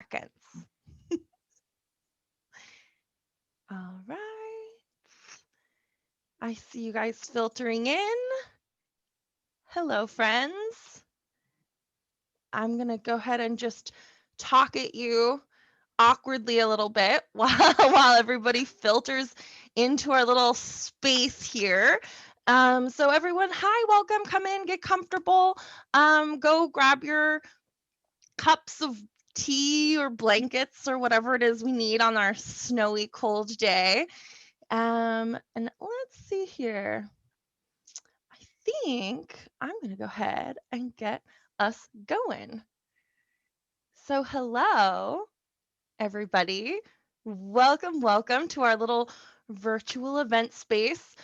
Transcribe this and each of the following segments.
seconds. All right. I see you guys filtering in. Hello, friends. I'm going to go ahead and just talk at you awkwardly a little bit while everybody filters into our little space here. So everyone, hi, welcome, come in, get comfortable. Go grab your cups of tea or blankets or whatever it is we need on our snowy, cold day. And let's see here. I think I'm going to go ahead and get us going. So, hello, everybody. Welcome to our little virtual event space.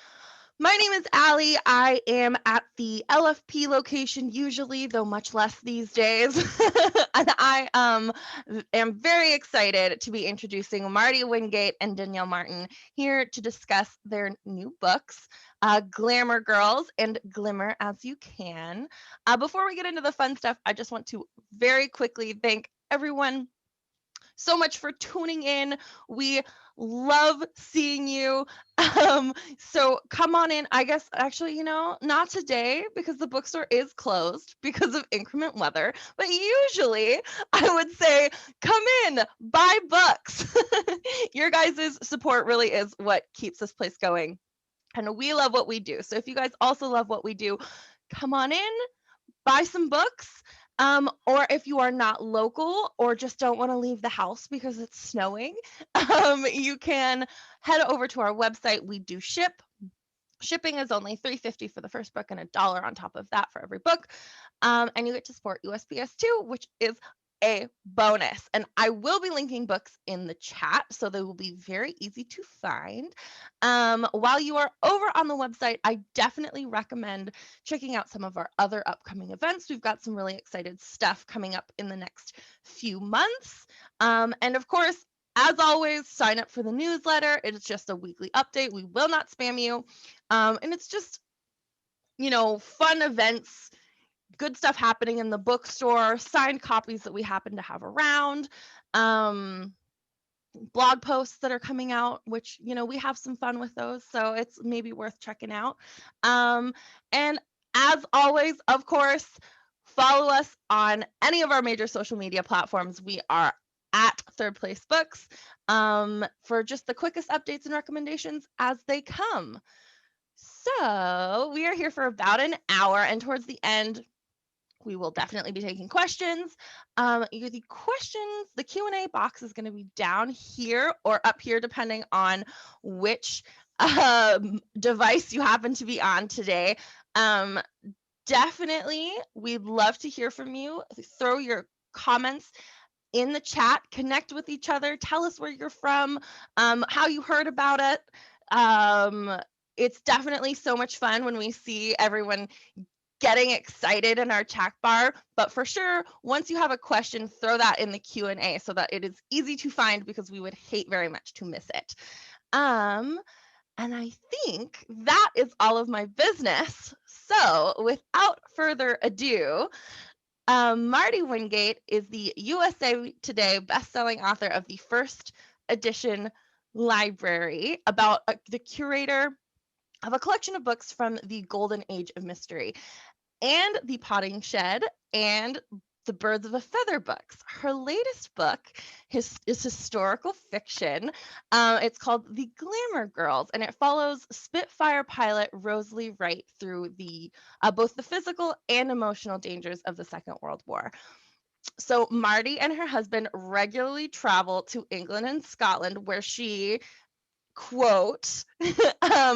My name is Allie. I am at the LFP location usually, though much less these days. And I am very excited to be introducing Marty Wingate and Danielle Martin here to discuss their new books, Glamour Girls and Glimmer As You Can. Before we get into the fun stuff, I just want to very quickly thank everyone so much for tuning in. We love seeing you. So come on in. I guess actually, not today because the bookstore is closed because of inclement weather. But usually I would say, come in, buy books. Your guys' support really is what keeps this place going. And we love what we do. So if you guys also love what we do, come on in, buy some books. Or if you are not local or just don't want to leave the house because it's snowing, you can head over to our website. We do ship. Shipping is only $3.50 for the first book and $1 on top of that for every book. And you get to support USPS too, which is a bonus. And I will be linking books in the chat, so they will be very easy to find. While you are over on the website, I definitely recommend checking out some of our other upcoming events. We've got some really excited stuff coming up in the next few months. And of course, as always, sign up for the newsletter. It's just a weekly update. We will not spam you. And it's just, fun events, good stuff happening in the bookstore, signed copies that we happen to have around, blog posts that are coming out, which, we have some fun with those. So it's maybe worth checking out. And as always, of course, follow us on any of our major social media platforms. We are at Third Place Books for just the quickest updates and recommendations as they come. So we are here for about an hour, and towards the end, we will definitely be taking questions. The Q&A box is going to be down here or up here, depending on which device you happen to be on today. Definitely, we'd love to hear from you. Throw your comments in the chat, connect with each other, tell us where you're from, how you heard about it. It's definitely so much fun when we see everyone getting excited in our chat bar, but for sure, once you have a question, throw that in the Q&A so that it is easy to find, because we would hate very much to miss it. And I think that is all of my business. So without further ado, Marty Wingate is the USA Today bestselling author of the first edition library, about the curator of a collection of books from the golden age of mystery, and the Potting Shed, and the Birds of a Feather books. Her latest book is historical fiction. It's called The Glamour Girls, and it follows Spitfire pilot Rosalie right through both the physical and emotional dangers of the Second World War. So Marty and her husband regularly travel to England and Scotland, where she, quote,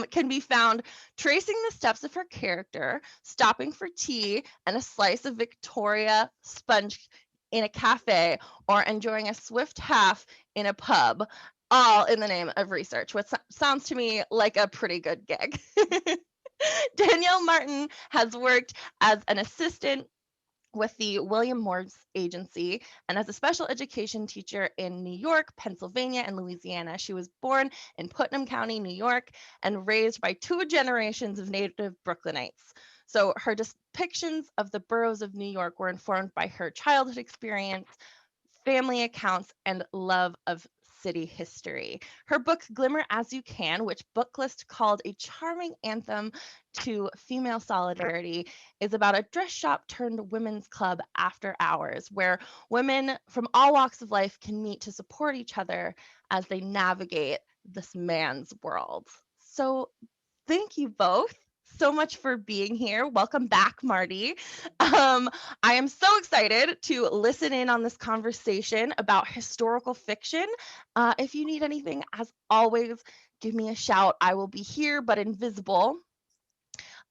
can be found tracing the steps of her character, stopping for tea and a slice of Victoria sponge in a cafe, or enjoying a swift half in a pub, all in the name of research, which sounds to me like a pretty good gig. Danielle Martin has worked as an assistant with the William Morris Agency and as a special education teacher in New York, Pennsylvania, and Louisiana. She was born in Putnam County, New York, and raised by two generations of native Brooklynites. So her depictions of the boroughs of New York were informed by her childhood experience, family accounts, and love of city history. Her book, Glimmer As You Can, which Booklist called a charming anthem to female solidarity, is about a dress shop turned women's club after hours, where women from all walks of life can meet to support each other as they navigate this man's world. So thank you both so much for being here. Welcome back, Marty. I am so excited to listen in on this conversation about historical fiction. If you need anything, as always, give me a shout. I will be here but invisible.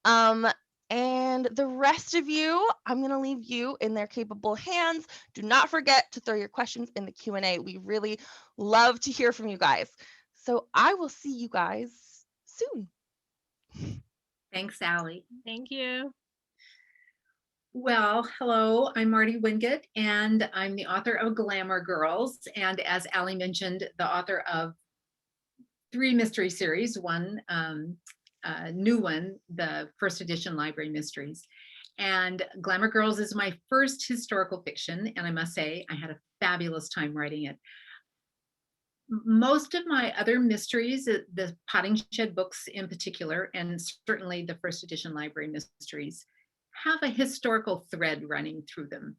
And the rest of you, I'm going to leave you in their capable hands. Do not forget to throw your questions in the Q&A. We really love to hear from you guys. So I will see you guys soon. Thanks, Allie. Thank you. Well, hello, I'm Marty Wingate, and I'm the author of Glamour Girls, and as Allie mentioned, the author of 3 mystery series, one new one, the first edition library mysteries. And Glamour Girls is my first historical fiction, and I must say I had a fabulous time writing it. Most of my other mysteries, the Potting Shed books in particular, and certainly the first edition library mysteries, have a historical thread running through them.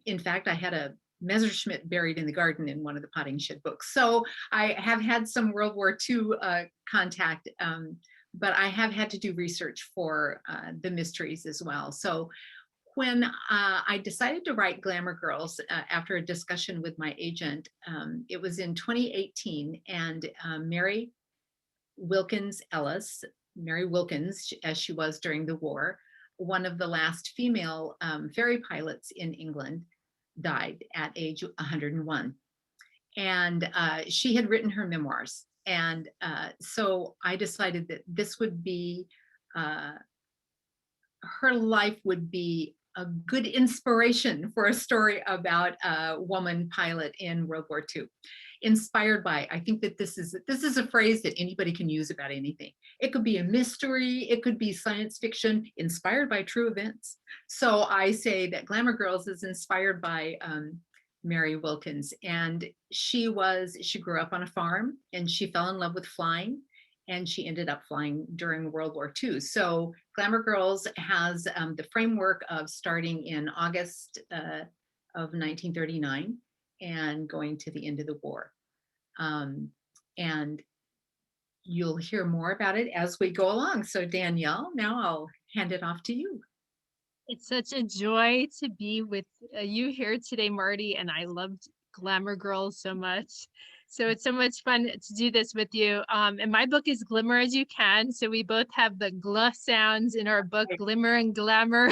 In fact, I had a Messerschmitt buried in the garden in one of the Potting Shed books. So I have had some World War II contact, but I have had to do research for the mysteries as well. So when I decided to write Glamour Girls after a discussion with my agent, it was in 2018, and Mary Wilkins Ellis, Mary Wilkins, as she was during the war, one of the last female ferry pilots in England, died at age 101. And she had written her memoirs. And so I decided that this would be, her life would be a good inspiration for a story about a woman pilot in World War II. Inspired by, I think that this is a phrase that anybody can use about anything. It could be a mystery, it could be science fiction, inspired by true events. So I say that Glamour Girls is inspired by Mary Wilkins, and she grew up on a farm, and she fell in love with flying, and she ended up flying during World War II. So Glamour Girls has the framework of starting in August of 1939 and going to the end of the war. And you'll hear more about it as we go along. So Danielle, now I'll hand it off to you. It's such a joy to be with you here today, Marty, and I loved Glamour Girls so much. So it's so much fun to do this with you. And my book is Glimmer As You Can. So we both have the gl sounds in our book, Glimmer and Glamour.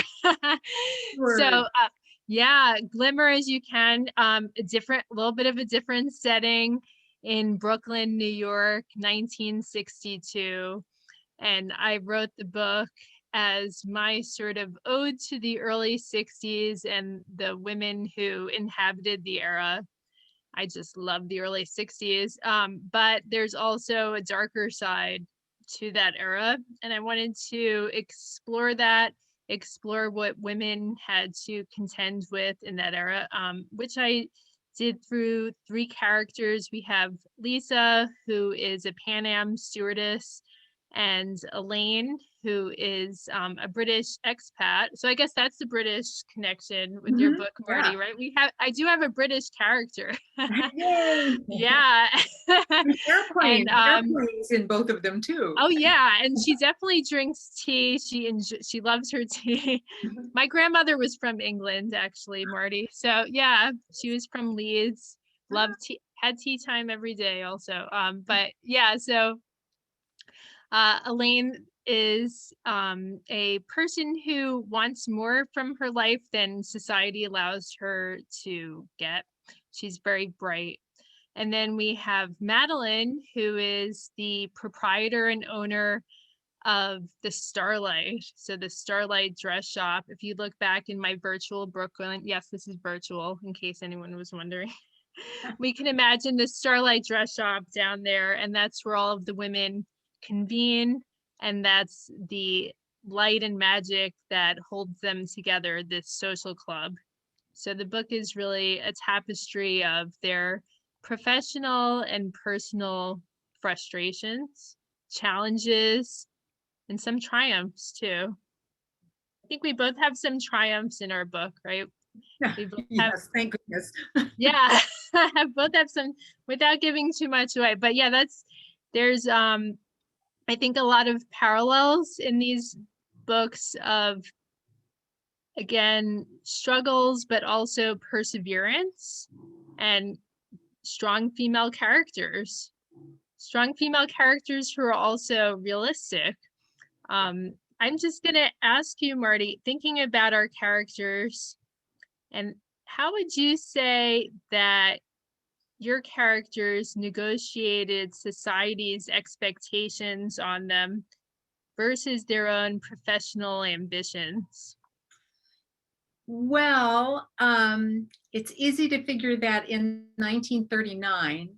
So yeah, Glimmer As You Can, a little bit of a different setting in Brooklyn, New York, 1962. And I wrote the book as my sort of ode to the early 60s and the women who inhabited the era. I just love the early 60s. But there's also a darker side to that era. And I wanted to explore that, explore what women had to contend with in that era, which I did through 3 characters. We have Lisa, who is a Pan Am stewardess, and Elaine, who is a British expat. So I guess that's the British connection with your book, Marty, right? I do have a British character. Yeah. Airplanes in both of them too. Oh yeah, and she definitely drinks tea. She loves her tea. My grandmother was from England, actually, Marty. So yeah, she was from Leeds. Loved tea, had tea time every day also. But yeah, so Elaine is a person who wants more from her life than society allows her to get. She's very bright. And then we have Madeline, who is the proprietor and owner of the Starlite. So the Starlite dress shop. If you look back in my virtual Brooklyn, yes, this is virtual in case anyone was wondering. We can imagine the Starlite dress shop down there, and that's where all of the women convene, and that's the light and magic that holds them together, this social club. So the book is really a tapestry of their professional and personal frustrations, challenges, and some triumphs too. I think we both have some triumphs in our book, right? We both have, Yes, thank goodness. yeah, both have some, without giving too much away. But yeah, there's I think a lot of parallels in these books of, again, struggles, but also perseverance and strong female characters. Strong female characters who are also realistic. I'm just gonna ask you, Marty, thinking about our characters, and how would you say that your characters negotiated society's expectations on them versus their own professional ambitions? Well, it's easy to figure that in 1939,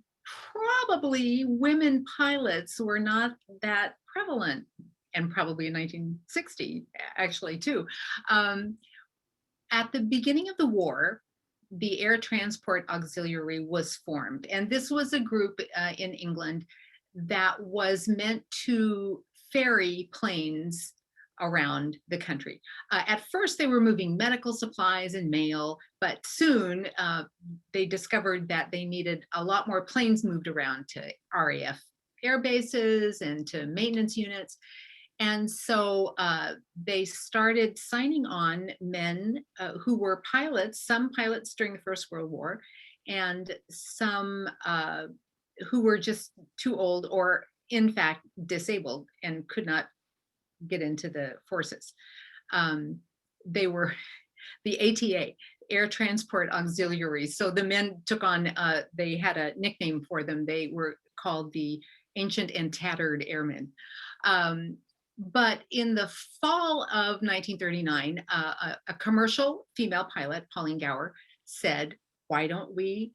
probably women pilots were not that prevalent, and probably in 1960, actually, too. At the beginning of the war, the Air Transport Auxiliary was formed, and this was a group in England that was meant to ferry planes around the country. At first, they were moving medical supplies and mail, but soon they discovered that they needed a lot more planes moved around to RAF air bases and to maintenance units. And so they started signing on men who were pilots, some pilots during the First World War, and some who were just too old or, in fact, disabled and could not get into the forces. They were the ATA, Air Transport Auxiliary. So the men took on, they had a nickname for them. They were called the Ancient and Tattered Airmen. But in the fall of 1939, a commercial female pilot, Pauline Gower, said, why don't we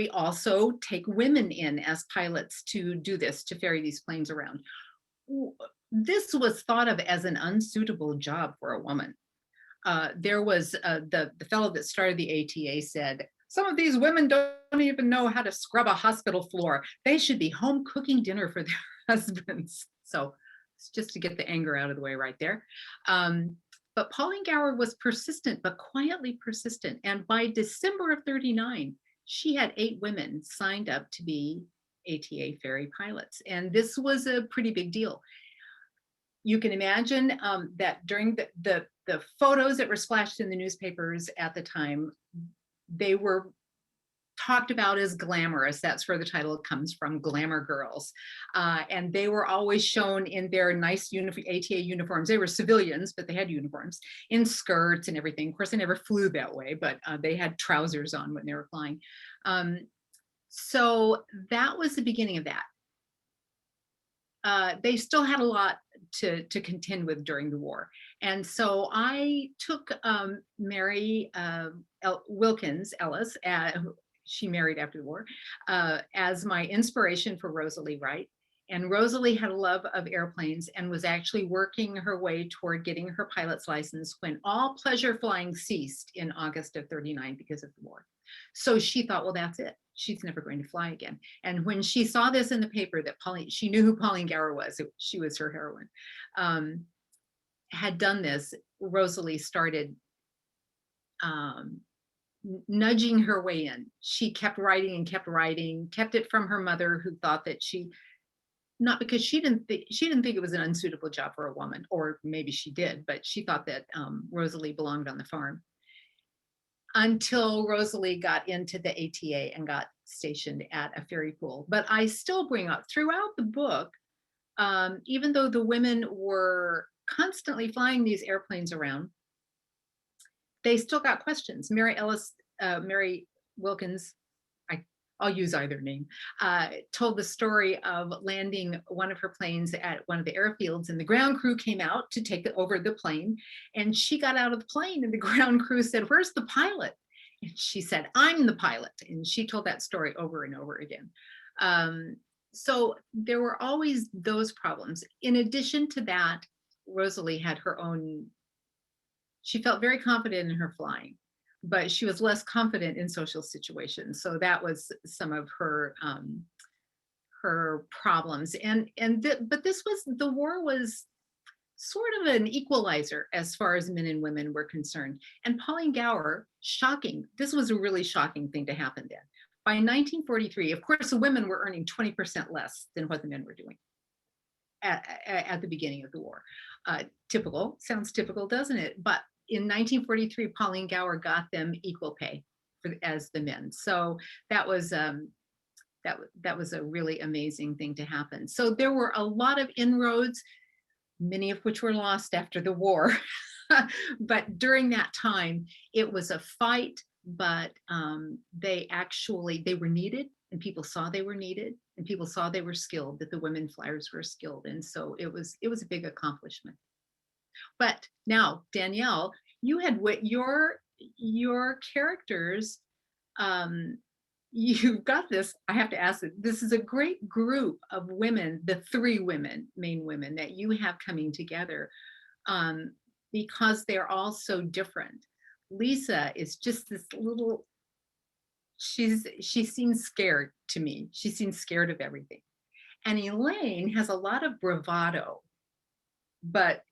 also take women in as pilots to do this, to ferry these planes around? This was thought of as an unsuitable job for a woman. There was the fellow that started the ATA said, some of these women don't even know how to scrub a hospital floor. They should be home cooking dinner for their husbands. So just to get the anger out of the way right there. But Pauline Gower was persistent, but quietly persistent. And by December of 39, she had 8 women signed up to be ATA ferry pilots. And this was a pretty big deal. You can imagine that during the photos that were splashed in the newspapers at the time, they were talked about as glamorous. That's where the title comes from, Glamour Girls. And they were always shown in their nice ATA uniforms. They were civilians, but they had uniforms in skirts and everything. Of course, they never flew that way, but they had trousers on when they were flying. So that was the beginning of that. They still had a lot to contend with during the war. And so I took Mary Wilkins Ellis, she married after the war, as my inspiration for Rosalie Wright. And Rosalie had a love of airplanes and was actually working her way toward getting her pilot's license when all pleasure flying ceased in August of 39 because of the war. So she thought, well, that's it. She's never going to fly again. And when she saw this in the paper that she knew who Pauline Gower was, she was her heroine, had done this, Rosalie started nudging her way in. She kept writing and kept writing, kept it from her mother, who thought that not because she didn't think it was an unsuitable job for a woman, or maybe she did, but she thought that Rosalie belonged on the farm. Until Rosalie got into the ATA and got stationed at a ferry pool. But I still bring up throughout the book, even though the women were constantly flying these airplanes around, they still got questions. Mary Wilkins, I'll use either name, told the story of landing one of her planes at one of the airfields, and the ground crew came out to take over the plane. And she got out of the plane and the ground crew said, where's the pilot? And she said, I'm the pilot. And she told that story over and over again. So there were always those problems. In addition to that, Rosalie had her own, she felt very confident in her flying. but she was less confident in social situations. So that was some of her problems. But the war was sort of an equalizer as far as men and women were concerned. And Pauline Gower, shocking, this was a really shocking thing to happen then. By 1943, of course, the women were earning 20% less than what the men were doing at the beginning of the war. Typical, sounds typical, doesn't it? But in 1943, Pauline Gower got them equal pay as the men. So that was that was a really amazing thing to happen. So there were a lot of inroads, many of which were lost after the war. But during that time, it was a fight, but they were needed, and people saw they were needed, and people saw they were skilled, that the women flyers were skilled. And so it was a big accomplishment. But now, Danielle, you had your characters, you've got this, I have to ask it, this is a great group of women, the three main women that you have coming together, because they're all so different. Lisa is just this little, she seems scared to me. She seems scared of everything. And Elaine has a lot of bravado, but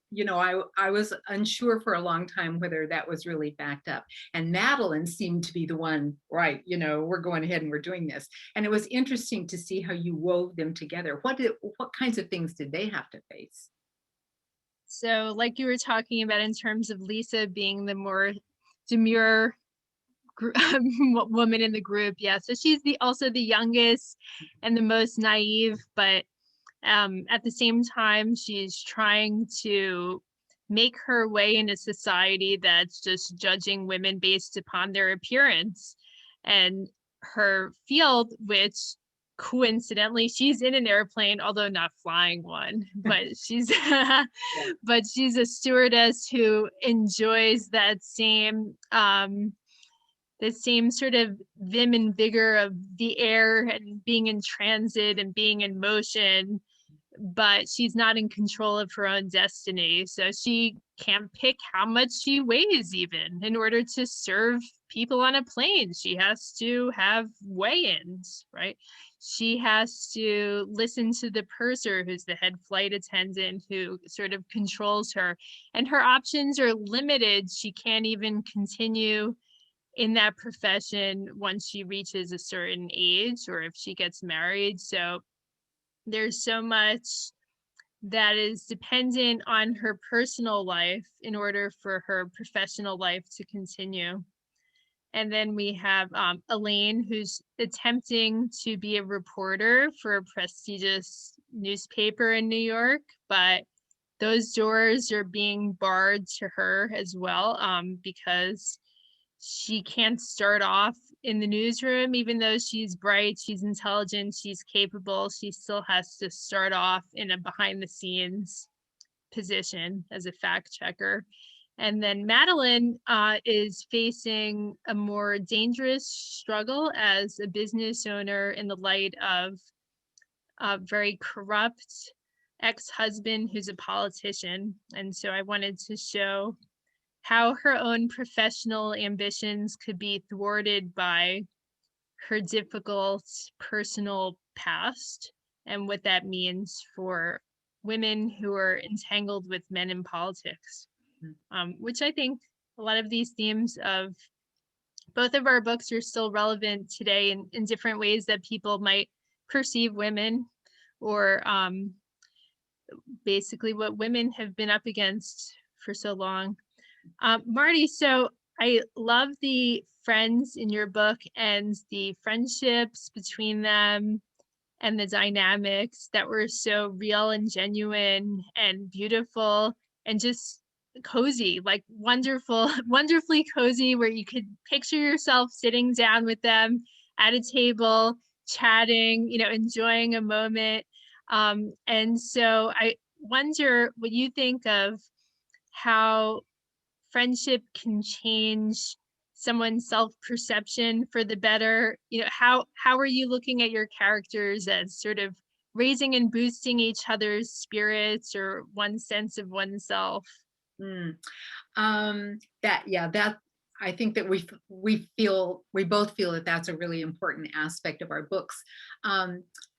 I was unsure for a long time whether that was really backed up. And Madeline seemed to be the one, right, we're going ahead and we're doing this. And it was interesting to see how you wove them together. What kinds of things did they have to face? So like you were talking about in terms of Lisa being the more demure woman in the group. Yeah, so she's also the youngest and the most naive, but at the same time, she's trying to make her way in a society that's just judging women based upon their appearance. And her field, which coincidentally she's in an airplane, although not flying one, but she's but she's a stewardess who enjoys that same the same sort of vim and vigor of the air and being in transit and being in motion, but she's not in control of her own destiny. So she can't pick how much she weighs even in order to serve people on a plane. She has to have weigh-ins, right? She has to listen to the purser, who's the head flight attendant, who sort of controls her. And her options are limited. She can't even continue in that profession once she reaches a certain age or if she gets married. So there's so much that is dependent on her personal life in order for her professional life to continue. And then we have Elaine, who's attempting to be a reporter for a prestigious newspaper in New York, but those doors are being barred to her as well, because she can't start off in the newsroom. Even though she's bright, she's intelligent, she's capable, she still has to start off in a behind the scenes position as a fact checker. And then Madeline is facing a more dangerous struggle as a business owner in the light of a very corrupt ex-husband who's a politician. And so I wanted to show how her own professional ambitions could be thwarted by her difficult personal past and what that means for women who are entangled with men in politics, which I think a lot of these themes of both of our books are still relevant today in different ways that people might perceive women, or basically what women have been up against for so long. Marty, so I love the friends in your book and the friendships between them and the dynamics that were so real and genuine and beautiful and just cozy, like wonderfully cozy, where you could picture yourself sitting down with them at a table, chatting, enjoying a moment. And so I wonder what you think of how friendship can change someone's self-perception for the better. How are you looking at your characters as sort of raising and boosting each other's spirits or one sense of oneself? That I think that we both feel that that's a really important aspect of our books.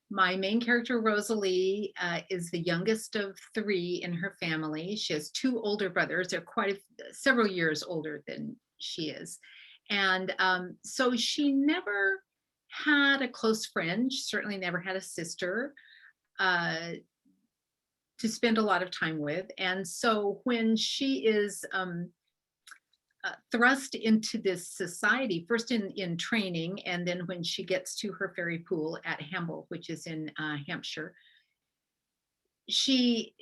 My main character, Rosalie, is the youngest of 3 in her family. She has 2 older brothers. They're several years older than she is. And so she never had a close friend. She certainly never had a sister to spend a lot of time with. And so when she is thrust into this society, first in training, and then when she gets to her fairy pool at Hamble, which is in Hampshire, she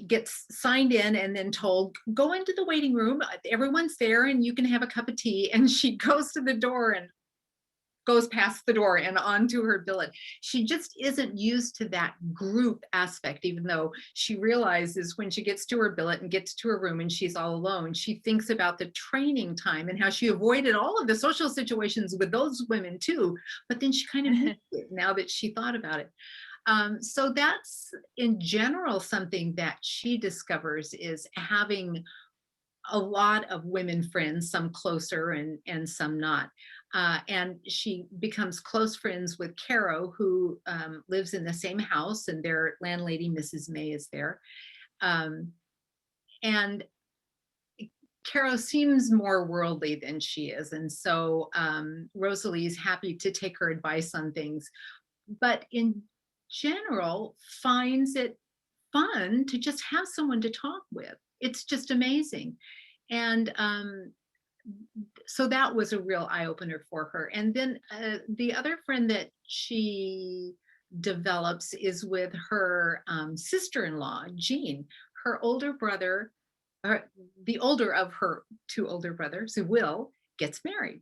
gets signed in and then told, go into the waiting room, everyone's there and you can have a cup of tea. And she goes to the door and goes past the door and onto her billet. She just isn't used to that group aspect, even though she realizes when she gets to her billet and gets to her room and she's all alone, she thinks about the training time and how she avoided all of the social situations with those women too. But then she kind of missed it now that she thought about it. So that's in general something that she discovers, is having a lot of women friends, some closer and some not. And she becomes close friends with Caro, who lives in the same house, and their landlady, Mrs. May, is there. And Caro seems more worldly than she is. And so Rosalie is happy to take her advice on things, but in general finds it fun to just have someone to talk with. It's just amazing. And so that was a real eye-opener for her. And then the other friend that she develops is with her sister-in-law, Jean. Her older brother, the older of her 2 older brothers, Will, gets married.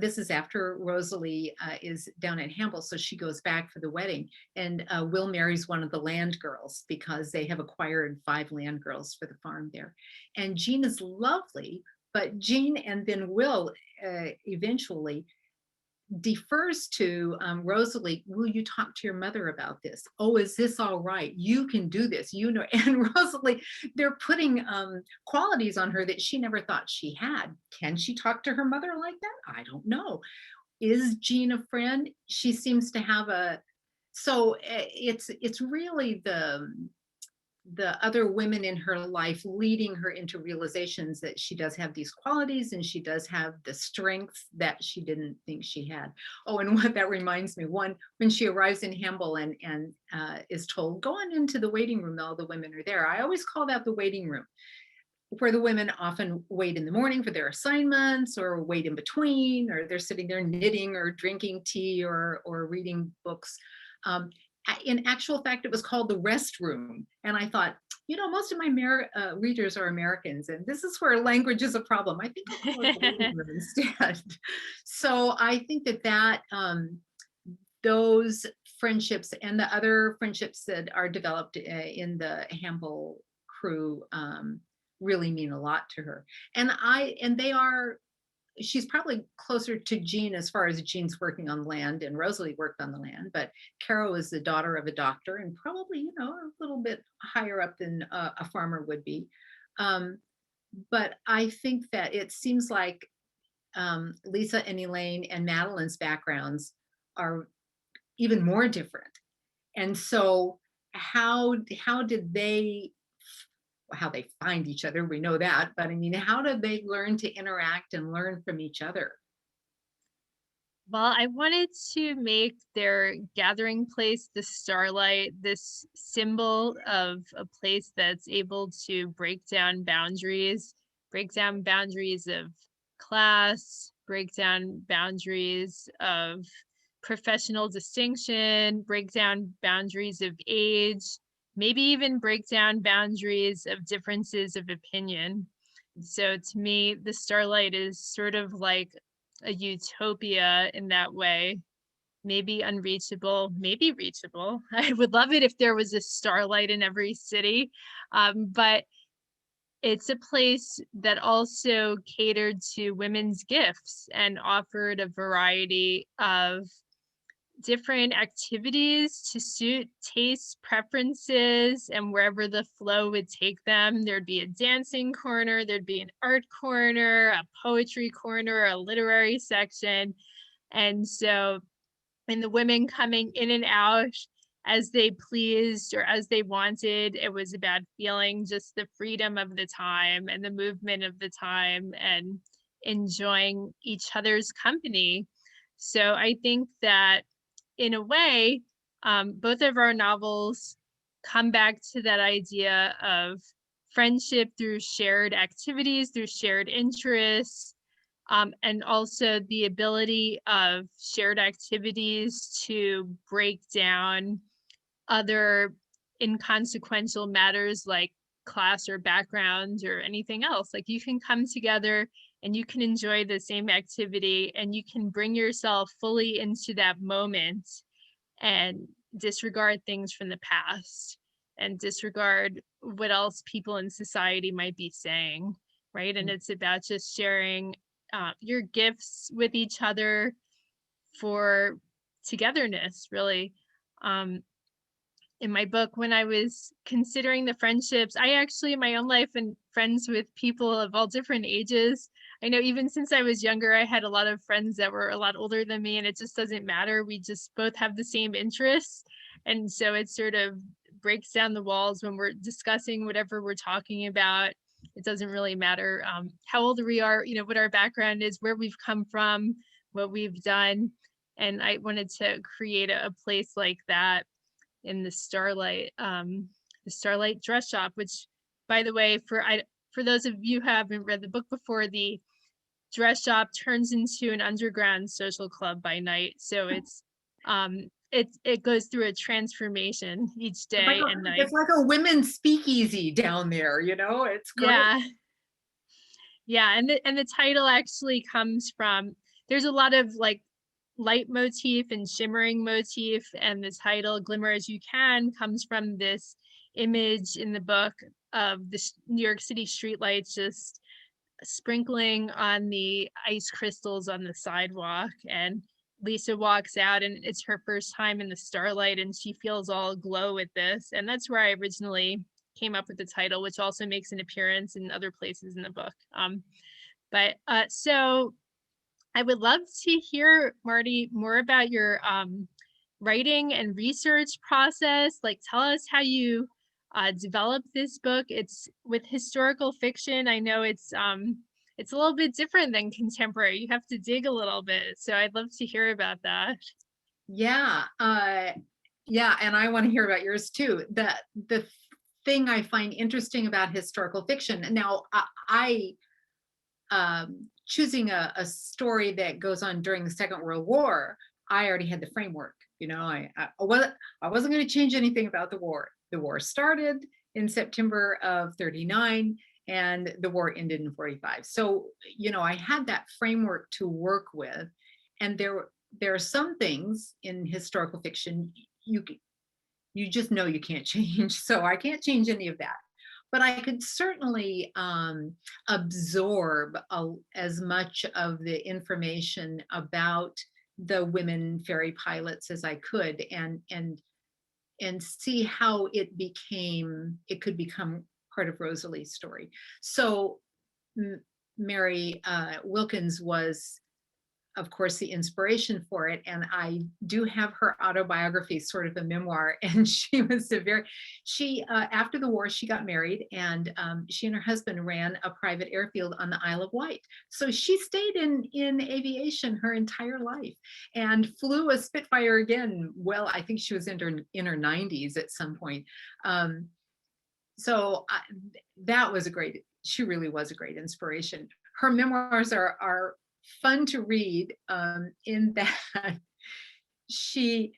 This is after Rosalie is down at Hamble, so she goes back for the wedding. And Will marries one of the land girls because they have acquired 5 land girls for the farm there. And Jean is lovely, but Jean and then Will eventually defers to Rosalie, will you talk to your mother about this? Oh, is this all right? You can do this, you know. And Rosalie, they're putting qualities on her that she never thought she had. Can she talk to her mother like that? I don't know. Is Jean a friend? She seems to have a, so it's really the other women in her life leading her into realizations that she does have these qualities and she does have the strengths that she didn't think she had. Oh, and what that reminds me, when she arrives in Hamble and is told, go on into the waiting room, all the women are there. I always call that the waiting room, where the women often wait in the morning for their assignments or wait in between, or they're sitting there knitting or drinking tea or reading books. In actual fact, it was called the rest room. And I thought, you know, most of my readers are Americans, and this is where language is a problem. I think I'll call it the waiting room instead. So I think that those friendships and the other friendships that are developed in the Hamble crew really mean a lot to her. And they are, she's probably closer to Jean as far as Jean's working on land and Rosalie worked on the land, but Caro is the daughter of a doctor and probably, you know, a little bit higher up than a farmer would be. But I think that it seems like Lisa and Elaine and Madeline's backgrounds are even more different. And so how they find each other, we know that, but I mean, how do they learn to interact and learn from each other? Well, I wanted to make their gathering place, the Starlite, this symbol of a place that's able to break down boundaries of class, break down boundaries of professional distinction, break down boundaries of age, maybe even break down boundaries of differences of opinion. So to me, the Starlite is sort of like a utopia in that way. Maybe unreachable, maybe reachable. I would love it if there was a Starlite in every city, but it's a place that also catered to women's gifts and offered a variety of different activities to suit tastes, preferences, and wherever the flow would take them. There'd be a dancing corner, there'd be an art corner, a poetry corner, a literary section. And so, and the women coming in and out as they pleased or as they wanted. It was about feeling just the freedom of the time and the movement of the time and enjoying each other's company. So I think that in a way, both of our novels come back to that idea of friendship through shared activities, through shared interests, and also the ability of shared activities to break down other inconsequential matters like class or background or anything else. Like you can come together and you can enjoy the same activity and you can bring yourself fully into that moment and disregard things from the past and disregard what else people in society might be saying, right? And it's about just sharing your gifts with each other for togetherness, really. In my book, when I was considering the friendships, I actually in my own life am friends with people of all different ages. I know even since I was younger, I had a lot of friends that were a lot older than me, and it just doesn't matter. We just both have the same interests. And so it sort of breaks down the walls when we're discussing whatever we're talking about. It doesn't really matter how old we are, you know, what our background is, where we've come from, what we've done. And I wanted to create a place like that in the Starlite dress shop, which, by the way, for those of you who haven't read the book before, the dress shop turns into an underground social club by night. So it goes through a transformation each day and night. It's like a women's speakeasy down there, you know. It's great. Yeah, and the title actually comes from, there's a lot of like light motif and shimmering motif, and the title Glimmer As You Can comes from this image in the book of the New York City streetlights just sprinkling on the ice crystals on the sidewalk. And Lisa walks out and it's her first time in the Starlite and she feels all aglow with this. And that's where I originally came up with the title, which also makes an appearance in other places in the book. So I would love to hear, Marty, more about your writing and research process. Like, tell us how you developed this book. It's with historical fiction. I know it's a little bit different than contemporary. You have to dig a little bit. So I'd love to hear about that. Yeah, and I want to hear about yours too. The thing I find interesting about historical fiction. Now, I choosing a story that goes on during the Second World War, I already had the framework. You know, I wasn't going to change anything about the war. The war started in September of 39 and the war ended in 45. So, you know, I had that framework to work with. And there are some things in historical fiction you just know you can't change. So I can't change any of that. But I could certainly absorb as much of the information about the women ferry pilots as I could, and see how it could become part of Rosalie's story. So Mary Wilkins was, of course, the inspiration for it. And I do have her autobiography, sort of a memoir. And she was after the war, she got married and she and her husband ran a private airfield on the Isle of Wight. So she stayed in aviation her entire life and flew a Spitfire again. Well, I think she was in her 90s at some point. That was she really was a great inspiration. Her memoirs are fun to read in that she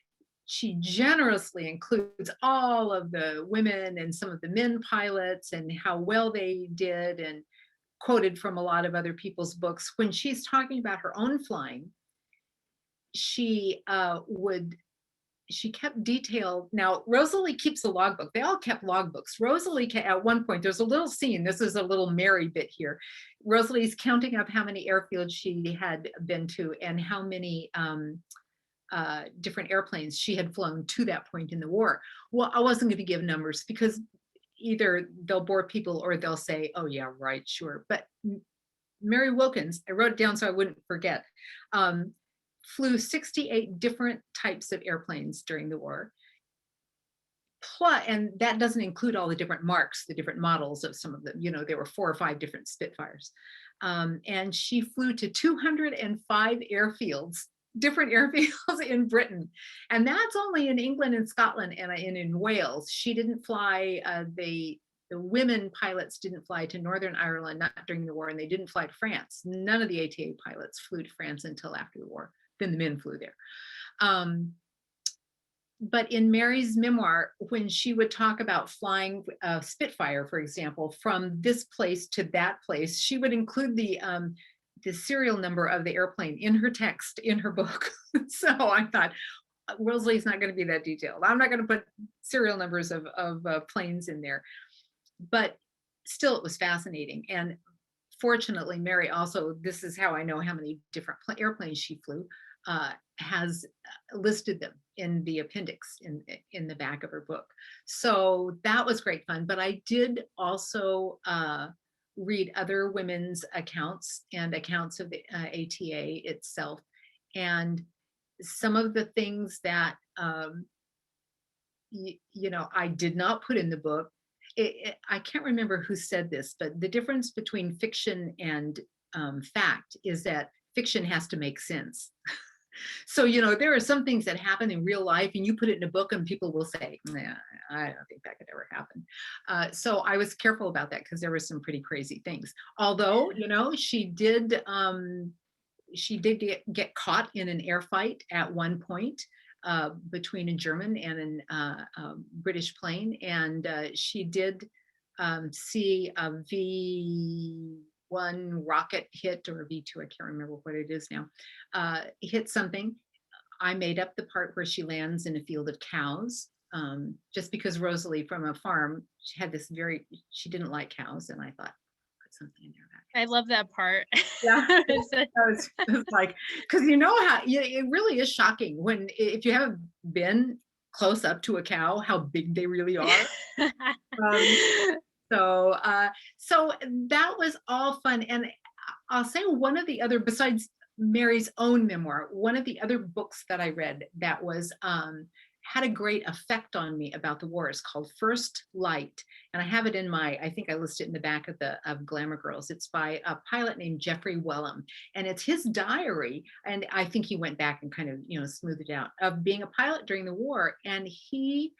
generously includes all of the women and some of the men pilots and how well they did, and quoted from a lot of other people's books. When she's talking about her own flying, she kept detailed. Now, Rosalie keeps a logbook. They all kept logbooks. Rosalie, at one point, there's a little scene. This is a little Mary bit here. Rosalie's counting up how many airfields she had been to and how many different airplanes she had flown to that point in the war. Well, I wasn't going to give numbers because either they'll bore people or they'll say, oh yeah, right, sure. But Mary Wilkins, I wrote it down so I wouldn't forget, flew 68 different types of airplanes during the war. Plus, and that doesn't include all the different marks, the different models of some of them. You know, there were 4 or 5 different Spitfires. And she flew to 205 airfields, different airfields in Britain. And that's only in England and Scotland and in Wales. She didn't fly, the women pilots didn't fly to Northern Ireland, not during the war, and they didn't fly to France. None of the ATA pilots flew to France until after the war. Then the men flew there. But in Mary's memoir, when she would talk about flying a Spitfire, for example, from this place to that place, she would include the serial number of the airplane in her text, in her book. So I thought, Rosalie's not going to be that detailed. I'm not going to put serial numbers of planes in there. But still, it was fascinating. And fortunately, Mary also, this is how I know how many different airplanes she flew, has listed them in the appendix in the back of her book. So that was great fun. But I did also read other women's accounts and accounts of the ATA itself. And some of the things that, you know, I did not put in the book. I can't remember who said this, but the difference between fiction and fact is that fiction has to make sense. So, you know, there are some things that happen in real life and you put it in a book and people will say, nah, I don't think that could ever happen. So I was careful about that because there were some pretty crazy things. Although, you know, she did get caught in an air fight at one point between a German and a British plane. And she did see a V1 rocket hit, or a V2, I can't remember what it is now, hit something. I made up the part where she lands in a field of cows, just because Rosalie from a farm, she had this she didn't like cows, and I thought, put something in there. I love that part. Yeah, it's like, because you know how it really is shocking when, if you haven't been close up to a cow, how big they really are. So that was all fun. And I'll say one of the other, besides Mary's own memoir, one of the other books that I read that was had a great effect on me about the war is called First Light. And I have it in I think I listed it in the back of Glamour Girls. It's by a pilot named Jeffrey Wellham. And it's his diary. And I think he went back and kind of, you know, smoothed it out, of being a pilot during the war. And he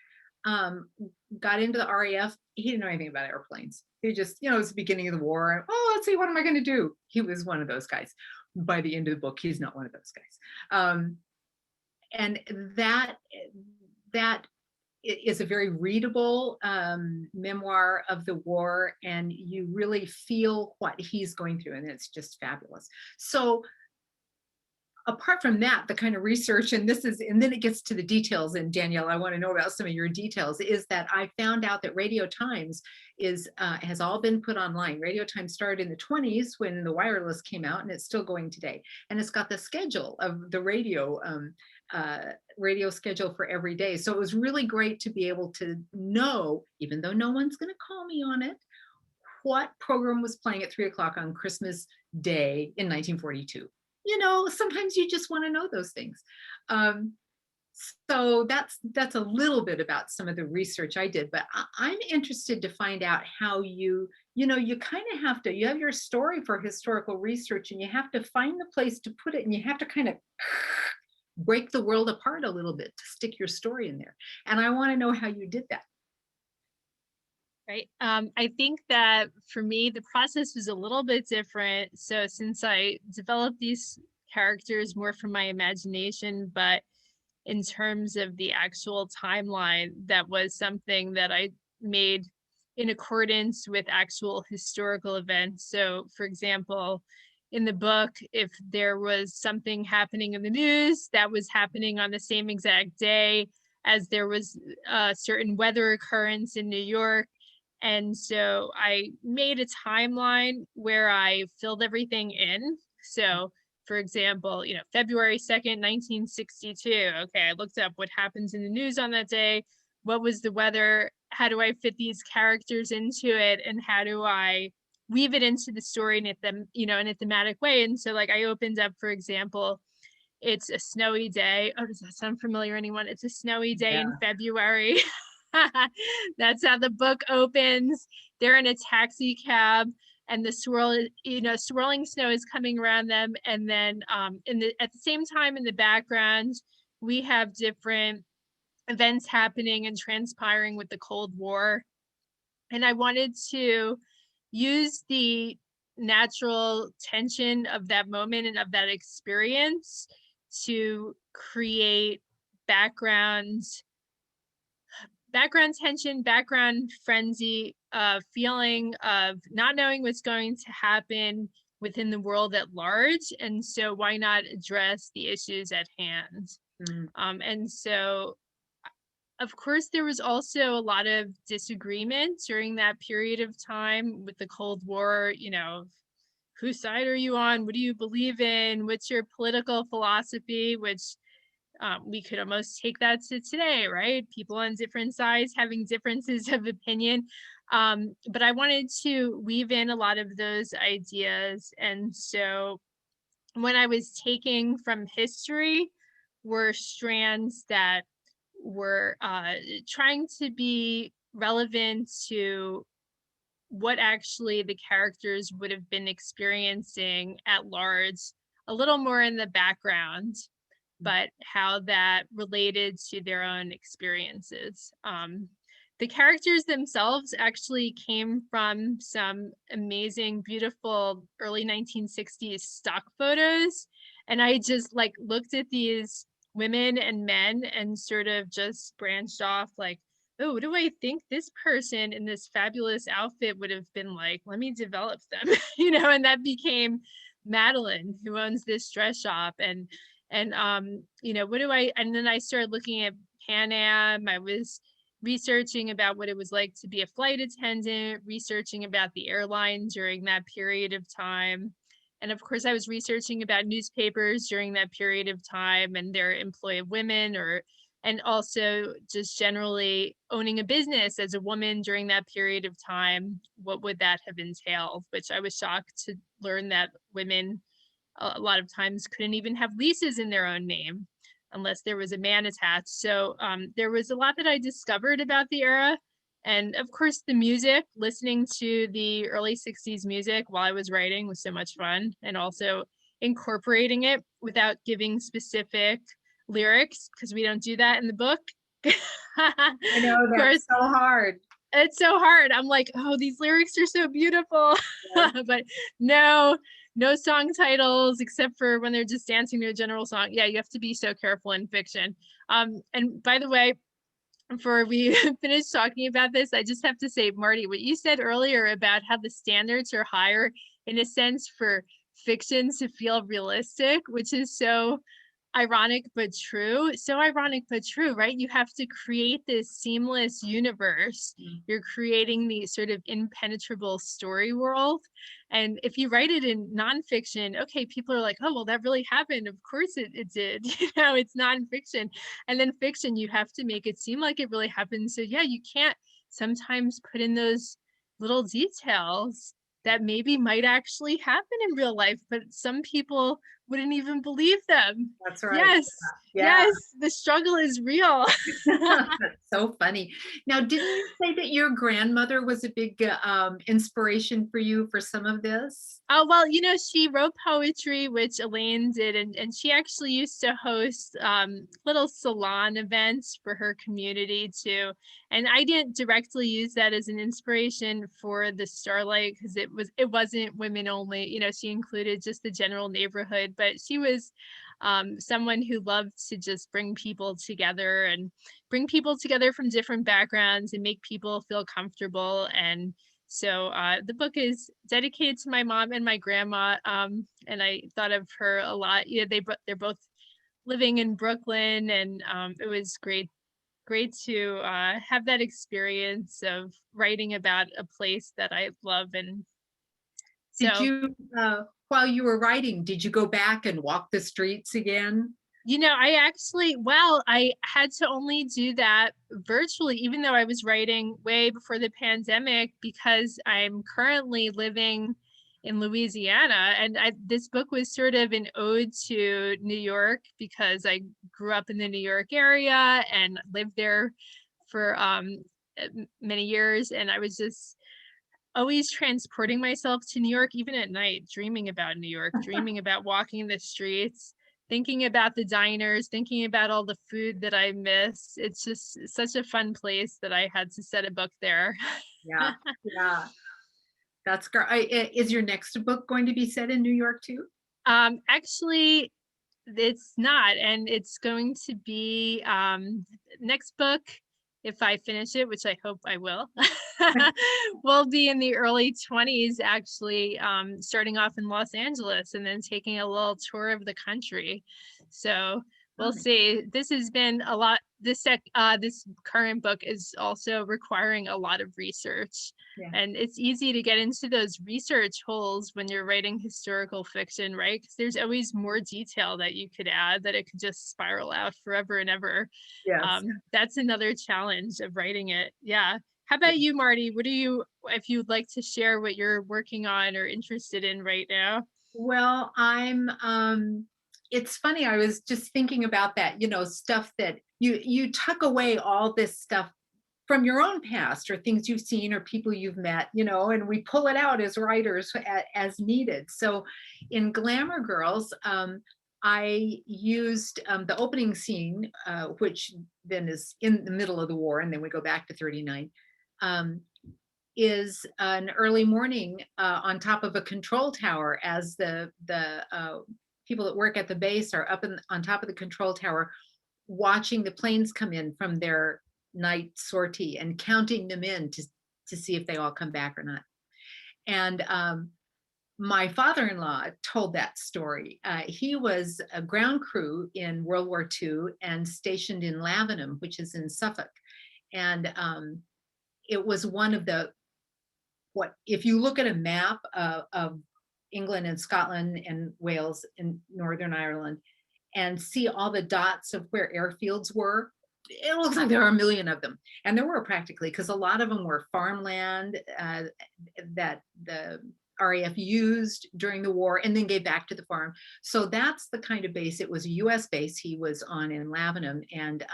got into the RAF. He didn't know anything about airplanes. He just, you know, it was the beginning of the war. And, oh, let's see, what am I going to do? He was one of those guys. By the end of the book, he's not one of those guys. And that is a very readable memoir of the war, and you really feel what he's going through, and it's just fabulous. So apart from that, the kind of research, and then it gets to the details, and Danielle, I want to know about some of your details, is that I found out that Radio Times has all been put online. Radio Times started in the 1920s when the wireless came out, and it's still going today. And it's got the schedule of the radio schedule for every day. So it was really great to be able to know, even though no one's going to call me on it, what program was playing at 3 o'clock on Christmas Day in 1942. You know, sometimes you just want to know those things. So that's a little bit about some of the research I did, but I'm interested to find out how you kind of have to, you have your story for historical research, and you have to find the place to put it, and you have to kind of break the world apart a little bit to stick your story in there. And I want to know how you did that. Right. I think that for me, the process was a little bit different. So since I developed these characters more from my imagination, but in terms of the actual timeline, that was something that I made in accordance with actual historical events. So for example, in the book, if there was something happening in the news that was happening on the same exact day as there was a certain weather occurrence in New York. And so I made a timeline where I filled everything in. So for example, February 2nd, 1962. Okay, I looked up what happens in the news on that day. What was the weather? How do I fit these characters into it? And how do I weave it into the story in a thematic way? And so, like, I opened up, for example, it's a snowy day. Oh, does that sound familiar, anyone? It's a snowy day in February. That's how the book opens. They're in a taxi cab, and the swirling snow is coming around them. And then at the same time, in the background, we have different events happening and transpiring with the Cold War. And I wanted to use the natural tension of that moment and of that experience to create background tension, background frenzy, feeling of not knowing what's going to happen within the world at large. And so why not address the issues at hand? And so, of course, there was also a lot of disagreement during that period of time with the Cold War, whose side are you on? What do you believe in? What's your political philosophy? Which we could almost take that to today, right? People on different sides having differences of opinion. But I wanted to weave in a lot of those ideas. And so when I was taking from history were strands that were trying to be relevant to what actually the characters would have been experiencing at large, a little more in the background, but how that related to their own experiences. The characters themselves actually came from some amazing, beautiful early 1960s stock photos. And I just looked at these women and men and sort of just branched off like, oh, what do I think this person in this fabulous outfit would have been like? Let me develop them, and that became Madeline, who owns this dress shop. And then I started looking at Pan Am. I was researching about what it was like to be a flight attendant, researching about the airline during that period of time. And of course, I was researching about newspapers during that period of time and their employ of women, and also just generally owning a business as a woman during that period of time. What would that have entailed? Which I was shocked to learn that women a lot of times couldn't even have leases in their own name unless there was a man attached. So there was a lot that I discovered about the era. And of course, the music, listening to the early 60s music while I was writing was so much fun. And also incorporating it without giving specific lyrics, because we don't do that in the book. I know, that's so hard. It's so hard. I'm like, oh, these lyrics are so beautiful. Yeah. But no song titles except for when they're just dancing to a general song. Yeah, you have to be so careful in fiction. And by the way, before we finish talking about this, I just have to say, Marty, what you said earlier about how the standards are higher in a sense for fiction to feel realistic, which is so ironic but true. So ironic but true, right? You have to create this seamless universe. You're creating the sort of impenetrable story world. And if you write it in nonfiction, okay, people are like, oh, well, that really happened. Of course it did. It's nonfiction. And then fiction, you have to make it seem like it really happened. So yeah, you can't sometimes put in those little details that maybe might actually happen in real life, but some people wouldn't even believe them. That's right. Yes. Yeah. Yes. The struggle is real. That's so funny. Now, didn't you say that your grandmother was a big inspiration for you for some of this? Oh, well, she wrote poetry, which Elaine did, and she actually used to host little salon events for her community too. And I didn't directly use that as an inspiration for the Starlite because it wasn't women only. She included just the general neighborhood, but she was someone who loved to just bring people together from different backgrounds and make people feel comfortable. And so the book is dedicated to my mom and my grandma, and I thought of her a lot. They're both living in Brooklyn, and it was great to have that experience of writing about a place that I love and Did So, you, while you were writing, did you go back and walk the streets again? I had to only do that virtually, even though I was writing way before the pandemic, because I'm currently living in Louisiana. And this book was sort of an ode to New York because I grew up in the New York area and lived there for many years. And I was just always transporting myself to New York, even at night, dreaming about New York, dreaming about walking the streets, thinking about the diners, thinking about all the food that I miss. It's just such a fun place that I had to set a book there. Yeah, yeah, that's great. Is your next book going to be set in New York too? Actually, it's not, and it's going to be next book, if I finish it, which I hope I will, will be in the early 20s, actually, starting off in Los Angeles and then taking a little tour of the country. So we'll see. This has been a lot. This current book is also requiring a lot of research. Yeah. And it's easy to get into those research holes when you're writing historical fiction, right? Because there's always more detail that you could add that it could just spiral out forever and ever. Yes. That's another challenge of writing it. Yeah. How about you, Marty? If you'd like to share what you're working on or interested in right now? Well, it's funny, I was just thinking about that, stuff that you tuck away all this stuff from your own past or things you've seen or people you've met, and we pull it out as writers as needed. So in Glamour Girls, I used the opening scene, which then is in the middle of the war, and then we go back to 39, is an early morning on top of a control tower as the people that work at the base are up on top of the control tower watching the planes come in from their night sortie and counting them in to see if they all come back or not. And my father-in-law told that story. He was a ground crew in World War II and stationed in Lavenham, which is in Suffolk. And it was one of if you look at a map of England and Scotland and Wales and Northern Ireland and see all the dots of where airfields were, it looks like there are a million of them. And there were practically, because a lot of them were farmland that the RAF used during the war and then gave back to the farm. So that's the kind of base. It was a US base he was on in Lavenham. And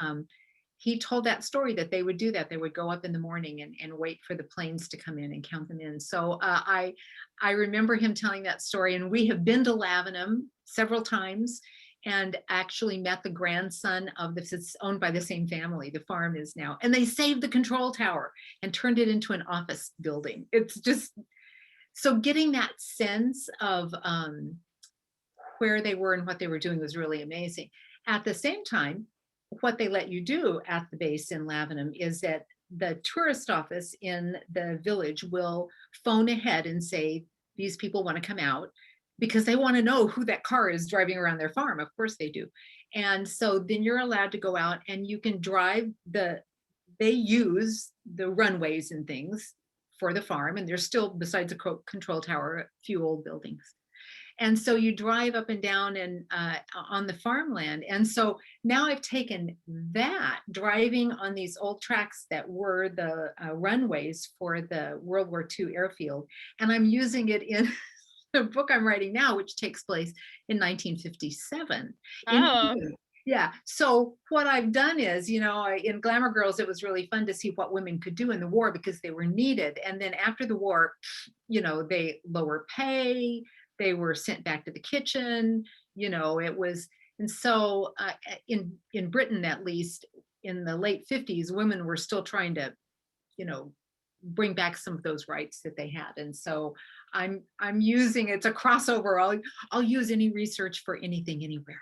he told that story that they would do that. They would go up in the morning and wait for the planes to come in and count them in. So I remember him telling that story, and we have been to Lavenham several times and actually met the grandson of this. It's owned by the same family, the farm is now, and they saved the control tower and turned it into an office building. It's just, so getting that sense of where they were and what they were doing was really amazing. At the same time, what they let you do at the base in Lavenham is that the tourist office in the village will phone ahead and say, these people want to come out because they want to know who that car is driving around their farm. Of course they do. And so then you're allowed to go out and you can drive they use the runways and things for the farm. And there's still, besides the control tower, a few old buildings. And so you drive up and down and on the farmland. And so now I've taken that, driving on these old tracks that were the runways for the World War II airfield, and I'm using it in the book I'm writing now, which takes place in 1957. Oh. Yeah. So what I've done is, in Glamour Girls, it was really fun to see what women could do in the war because they were needed. And then after the war, they lower pay, they were sent back to the kitchen, it was. And so in Britain, at least in the late 50s, women were still trying to, bring back some of those rights that they had. And so I'm using, it's a crossover. I'll use any research for anything, anywhere.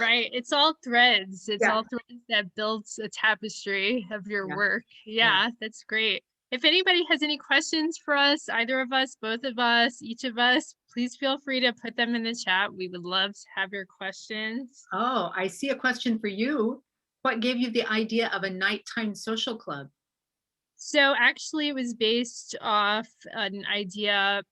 Right. It's all threads. It's all threads that builds a tapestry of your work. Yeah, that's great. If anybody has any questions for us, either of us, both of us, each of us, please feel free to put them in the chat. We would love to have your questions. Oh, I see a question for you. What gave you the idea of a nighttime social club? So actually it was based off an idea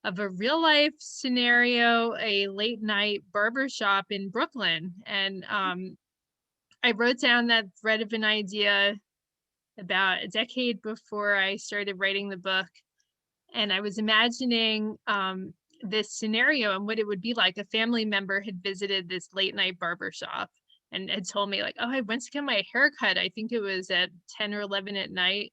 of a real life scenario, a late night barbershop in Brooklyn. And I wrote down that thread of an idea about a decade before I started writing the book. And I was imagining this scenario and what it would be like. A family member had visited this late night barbershop and had told me like, oh, I went to get my hair cut. I think it was at 10 or 11 at night.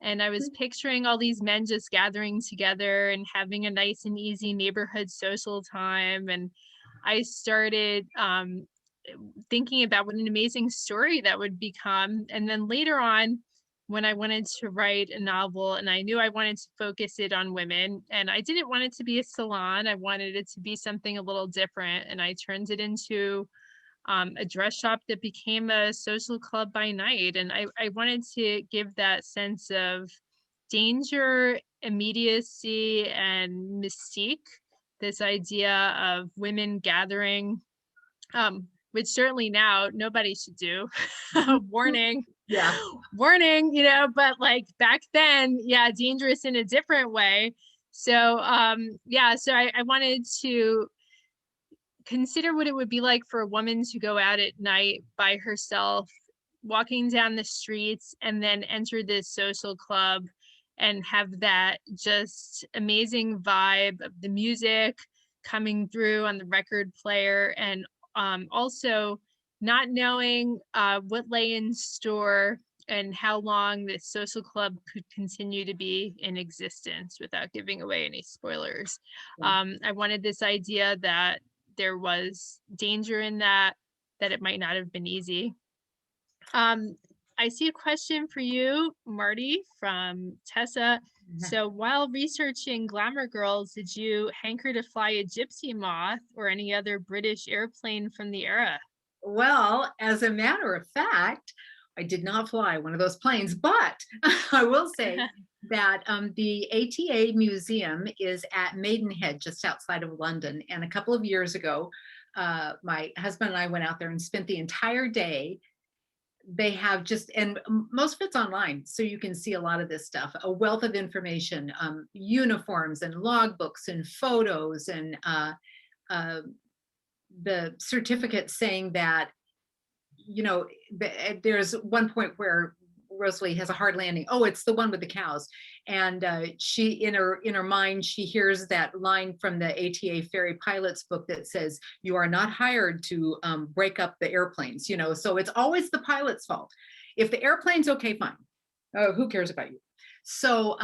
And I was picturing all these men just gathering together and having a nice and easy neighborhood social time. And I started thinking about what an amazing story that would become. And then later on, when I wanted to write a novel and I knew I wanted to focus it on women, and I didn't want it to be a salon, I wanted it to be something a little different. And I turned it into a dress shop that became a social club by night. And I wanted to give that sense of danger, immediacy, and mystique, this idea of women gathering, which certainly now nobody should do. Warning. Yeah. Warning, but like back then, yeah, dangerous in a different way. So so I wanted to consider what it would be like for a woman to go out at night by herself, walking down the streets, and then enter this social club and have that just amazing vibe of the music coming through on the record player, and also not knowing what lay in store and how long this social club could continue to be in existence without giving away any spoilers. I wanted this idea that there was danger in that it might not have been easy. I see a question for you, Marty, from Tessa. So while researching Glamour Girls, did you hanker to fly a gypsy moth or any other British airplane from the era? Well, as a matter of fact, I did not fly one of those planes, but I will say that the ATA Museum is at Maidenhead, just outside of London. And a couple of years ago, my husband and I went out there and spent the entire day. They have and most of it's online, so you can see a lot of this stuff, a wealth of information, uniforms and logbooks and photos and the certificate saying that, there's one point where Rosalie has a hard landing. Oh, it's the one with the cows. And she, in her mind, she hears that line from the ATA ferry pilot's book that says, you are not hired to break up the airplanes, so it's always the pilot's fault. If the airplane's okay, fine. Oh, who cares about you? So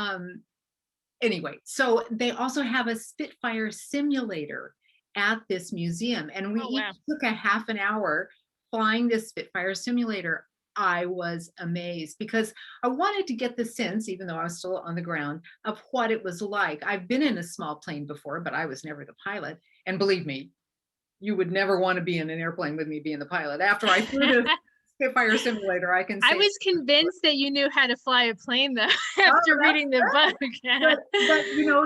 anyway, so they also have a Spitfire simulator at this museum. And we each took a half an hour flying this Spitfire simulator. I was amazed because I wanted to get the sense, even though I was still on the ground, of what it was like. I've been in a small plane before, but I was never the pilot. And believe me, you would never want to be in an airplane with me being the pilot. After I flew the Spitfire simulator, I can say. I was convinced that you knew how to fly a plane though, after reading the book. But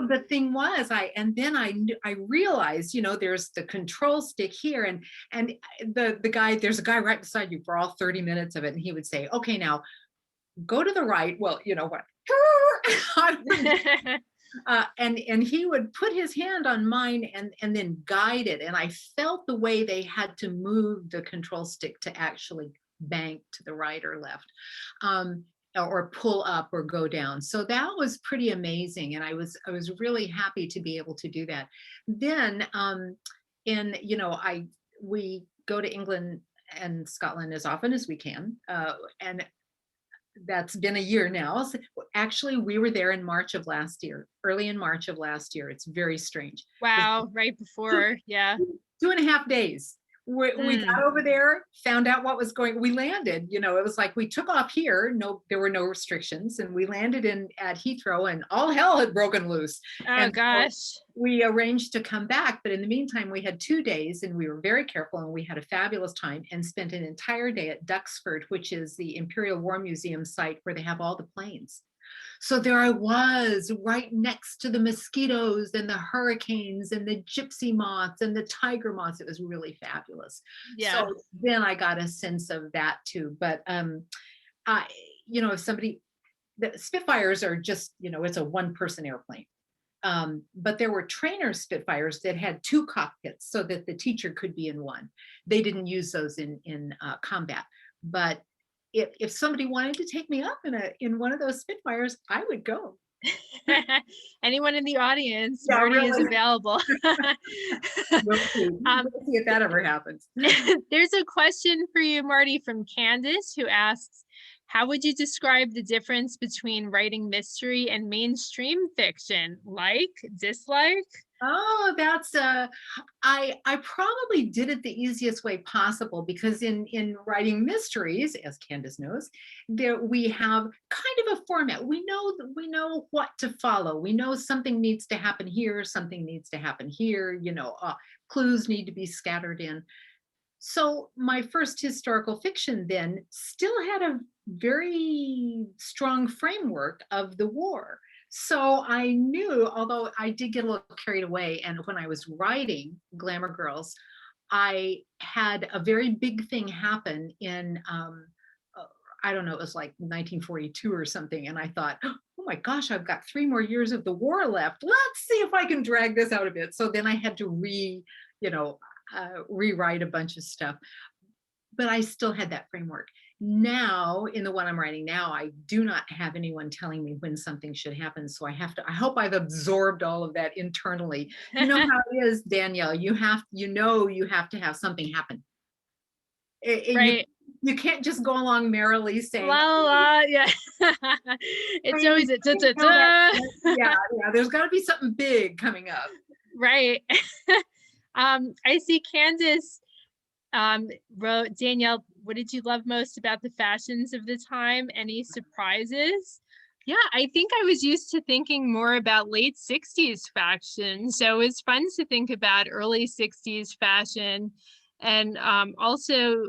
the thing was, I realized, there's the control stick here, and the guy, there's a guy right beside you for all 30 minutes of it, and he would say, okay, now go to the right. Well, you know what? And he would put his hand on mine and then guide it, and I felt the way they had to move the control stick to actually bank to the right or left, or pull up or go down. So that was pretty amazing, and I was really happy to be able to do that. Then we go to England and Scotland as often as we can, and that's been a year now. So actually, we were there in March of last year, early in March of last year. It's very strange. Wow, right before, yeah. 2.5 days. We got over there, found out what was going. We landed. It was like we took off here. No, there were no restrictions, and we landed at Heathrow, and all hell had broken loose. Oh gosh. So we arranged to come back, but in the meantime, we had 2 days, and we were very careful, and we had a fabulous time, and spent an entire day at Duxford, which is the Imperial War Museum site where they have all the planes. So there I was, right next to the mosquitoes and the hurricanes and the gypsy moths and the tiger moths. It was really fabulous. Yeah. So then I got a sense of that too. But if somebody, the Spitfires are just, it's a one-person airplane. But there were trainer Spitfires that had 2 cockpits so that the teacher could be in one. They didn't use those in combat. But if somebody wanted to take me up in one of those Spitfires, I would go. Anyone in the audience, Yeah, Marty is really. available. We'll see. We'll see if that ever happens. There's a question for you, Marty, from Candace, who asks, how would you describe the difference between writing mystery and mainstream fiction? Like, dislike? Oh, that's I probably did it the easiest way possible, because in writing mysteries, as Candace knows, there we have kind of a format. We know what to follow. We know something needs to happen here, something needs to happen here, clues need to be scattered in. So my first historical fiction then still had a very strong framework of the war. So I knew, although I did get a little carried away, and when I was writing Glamour Girls, I had a very big thing happen in, I don't know, it was like 1942 or something. And I thought, oh my gosh, I've got 3 more years of the war left. Let's see if I can drag this out a bit. So then I had to rewrite a bunch of stuff, but I still had that framework. Now, in the one I'm writing now, I do not have anyone telling me when something should happen. So I hope I've absorbed all of that internally. You know how it is, Danielle, you have to have something happen. Right. You can't just go along merrily saying, la, la, yeah. It's always a da-da-da. Yeah, there's got to be something big coming up. Right. I see Candace wrote, Danielle, what did you love most about the fashions of the time? Any surprises? Yeah, I think I was used to thinking more about late 60s fashion. So it was fun to think about early 60s fashion, and also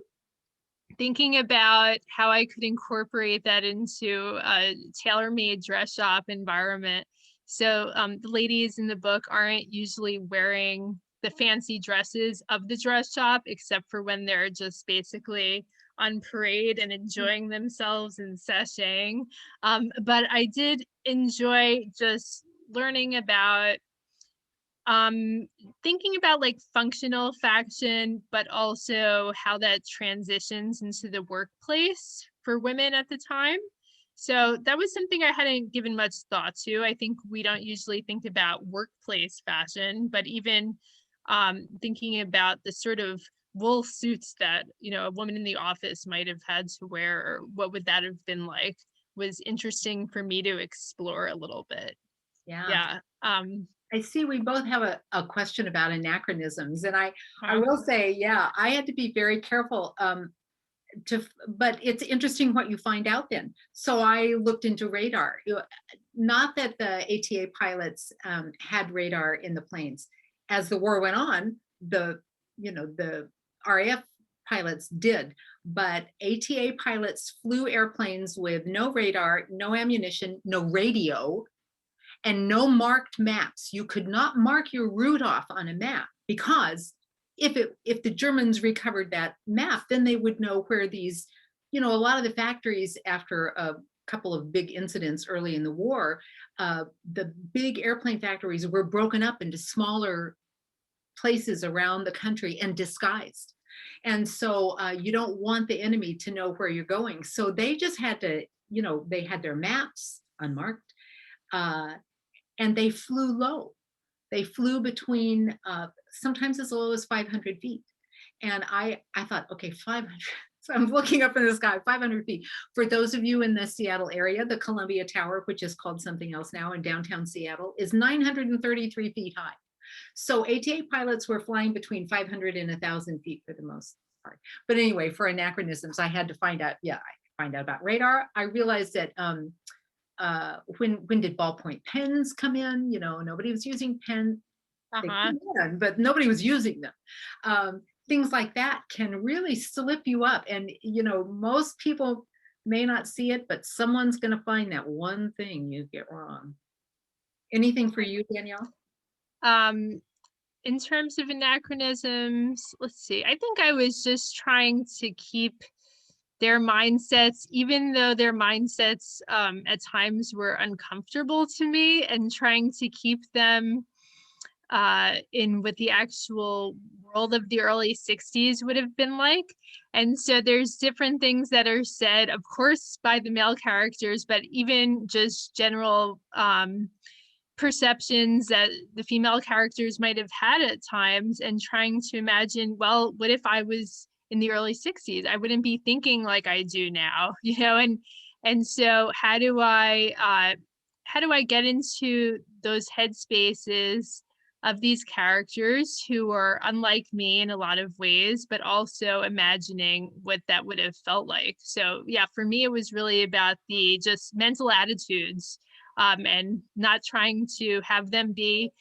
thinking about how I could incorporate that into a tailor-made dress shop environment. So the ladies in the book aren't usually wearing the fancy dresses of the dress shop, except for when they're just basically on parade and enjoying themselves and sashaying. But I did enjoy just learning about thinking about like functional fashion, but also how that transitions into the workplace for women at the time. So that was something I hadn't given much thought to. I think we don't usually think about workplace fashion, but even thinking about the sort of wool suits that, a woman in the office might have had to wear, or what would that have been like, was interesting for me to explore a little bit. Yeah. I see we both have a question about anachronisms, and I will say, yeah, I had to be very careful but it's interesting what you find out then. So I looked into radar. Not that the ATA pilots had radar in the planes. As the war went on, the RAF pilots did, but ATA pilots flew airplanes with no radar, no ammunition, no radio, and no marked maps. You could not mark your route off on a map, because if the Germans recovered that map, then they would know where these, a lot of the factories, after a couple of big incidents early in the war, the big airplane factories were broken up into smaller places around the country and disguised. And so you don't want the enemy to know where you're going. So they just had to, they had their maps unmarked, and they flew low. They flew between sometimes as low as 500 feet. And I thought, okay, 500. So I'm looking up in the sky, 500 feet. For those of you in the Seattle area, the Columbia Tower, which is called something else now in downtown Seattle, is 933 feet high. So ATA pilots were flying between 500 and 1,000 feet for the most part. But anyway, for anachronisms, I had to find out about radar. I realized that when did ballpoint pens come in? Nobody was using pen. They came in, but nobody was using them. Things like that can really slip you up, and most people may not see it, but someone's going to find that one thing you get wrong. Anything for you, Danielle? In terms of anachronisms, let's see. I think I was just trying to keep their mindsets, even though their mindsets at times were uncomfortable to me, and trying to keep them in what the actual world of the early 60s would have been like. And so there's different things that are said, of course, by the male characters, but even just general perceptions that the female characters might have had at times, and trying to imagine, well, what if I was in the early 60s? I wouldn't be thinking like I do now, you know, and so how do I get into those headspaces of these characters who are unlike me in a lot of ways, but also imagining what that would have felt like. So yeah, for me, it was really about the just mental attitudes, and not trying to have them be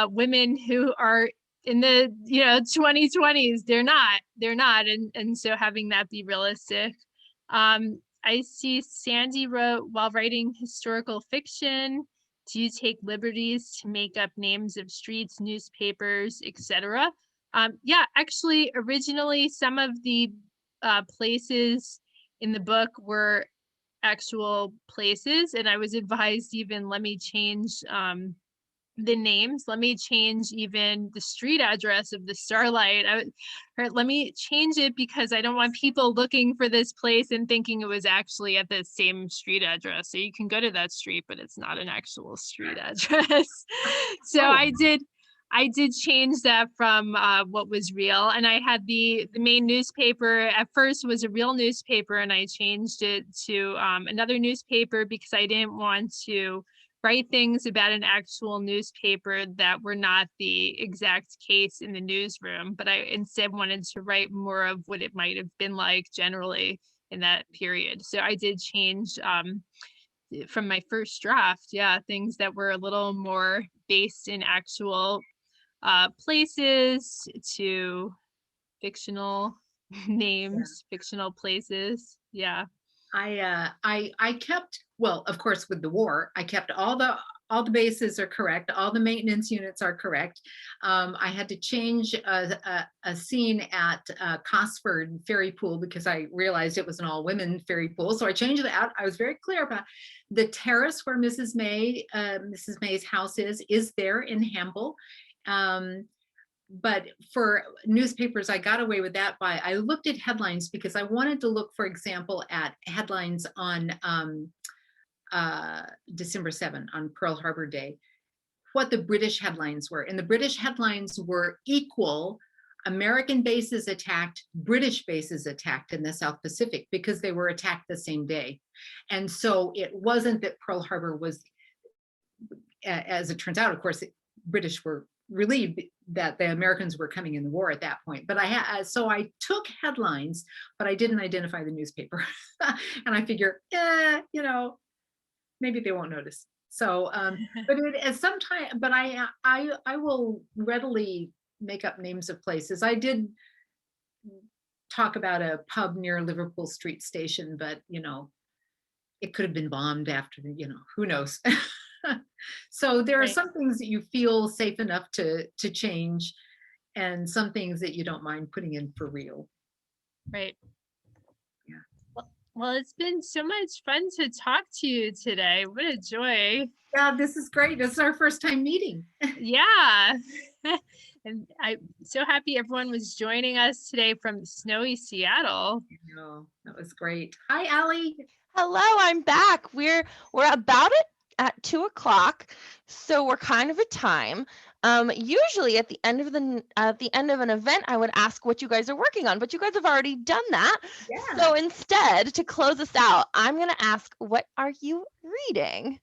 women who are in the 2020s. They're not. And so having that be realistic. I see Sandy wrote, while writing historical fiction, do you take liberties to make up names of streets, newspapers, etc.? Yeah, actually, originally some of the places in the book were actual places, and I was advised, even let me change the names, let me change even the street address of the Starlite. Let me change it because I don't want people looking for this place and thinking it was actually at the same street address. So you can go to that street, but it's not an actual street address. So I did change that from what was real. And I had the main newspaper at first was a real newspaper, and I changed it to another newspaper because I didn't want to write things about an actual newspaper that were not the exact case in the newsroom, but I instead wanted to write more of what it might have been like generally in that period. So I did change from my first draft, yeah, things that were a little more based in actual places to fictional names, fictional places. Yeah. I kept, well, of course, with the war, I kept all the bases are correct, all the maintenance units are correct. I had to change a scene at Cosford Ferry Pool because I realized it was an all-women ferry pool, so I changed it out. I was very clear about the terrace where Mrs. May's house is there in Hamble. But for newspapers, I got away with that I looked at headlines because I wanted to look, for example, at headlines on December 7, on Pearl Harbor Day, what the British headlines were. And the British headlines were equal: American bases attacked, British bases attacked in the South Pacific, because they were attacked the same day. And so it wasn't that Pearl Harbor was, as it turns out, of course, British were relieved that the Americans were coming in the war at that point. But so I took headlines, but I didn't identify the newspaper. And I figure, maybe they won't notice. So, but I will readily make up names of places. I did talk about a pub near Liverpool Street Station, but it could have been bombed after who knows. So there are some things that you feel safe enough to change, and some things that you don't mind putting in for real. Right. Yeah. Well, it's been so much fun to talk to you today. What a joy. Yeah, this is great. This is our first time meeting. Yeah. And I'm so happy everyone was joining us today from snowy Seattle. That was great. Hi, Allie. Hello, I'm back. We're about it at 2:00, so we're kind of at time. Usually at the end of an event, I would ask what you guys are working on, but you guys have already done that. Yeah. So instead, to close us out, I'm going to ask, what are you reading?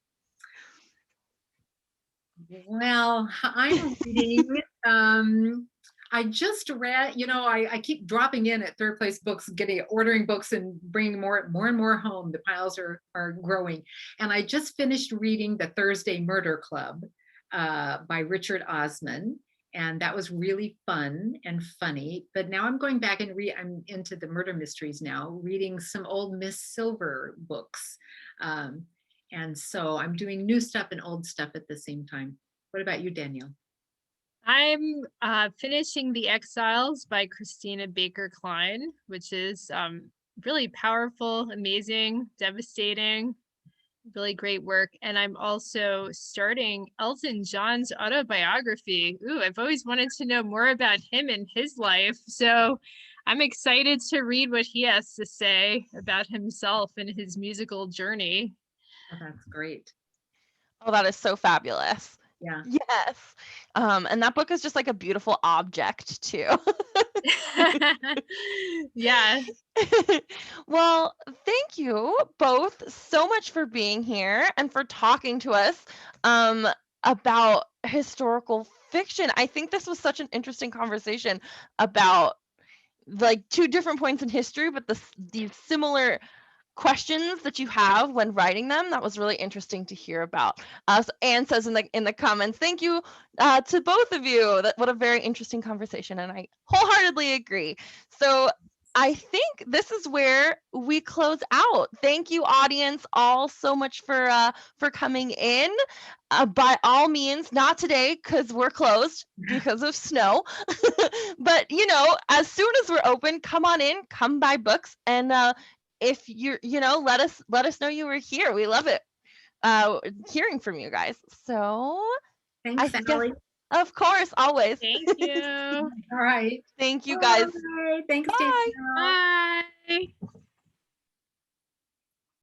Well, I'm reading. I just read, I keep dropping in at Third Place Books, ordering books and bringing more and more home. The piles are growing. And I just finished reading The Thursday Murder Club by Richard Osman. And that was really fun and funny. But now I'm going back and I'm into the murder mysteries now, reading some old Miss Silver books. And so I'm doing new stuff and old stuff at the same time. What about you, Danielle? I'm finishing The Exiles by Christina Baker Klein, which is really powerful, amazing, devastating, really great work. And I'm also starting Elton John's autobiography. Ooh, I've always wanted to know more about him and his life. So I'm excited to read what he has to say about himself and his musical journey. Oh, that's great. Oh, that is so fabulous. Yeah. Yes. And that book is just like a beautiful object too. Yeah. Well, thank you both so much for being here and for talking to us about historical fiction. I think this was such an interesting conversation about like two different points in history, but these similar questions that you have when writing them. That was really interesting to hear about. So Anne says in the comments, thank you to both of you. What a very interesting conversation, and I wholeheartedly agree. So I think this is where we close out. Thank you, audience, all so much for coming in. By all means, not today because we're closed because of snow. But as soon as we're open, come on in, come buy books, and if you're, let us know you were here. We love it hearing from you guys. So Thanks, guess, Allie. of course, always. Thank you. All right. Thank you guys. Bye. Thanks, Bye. Danielle. Bye.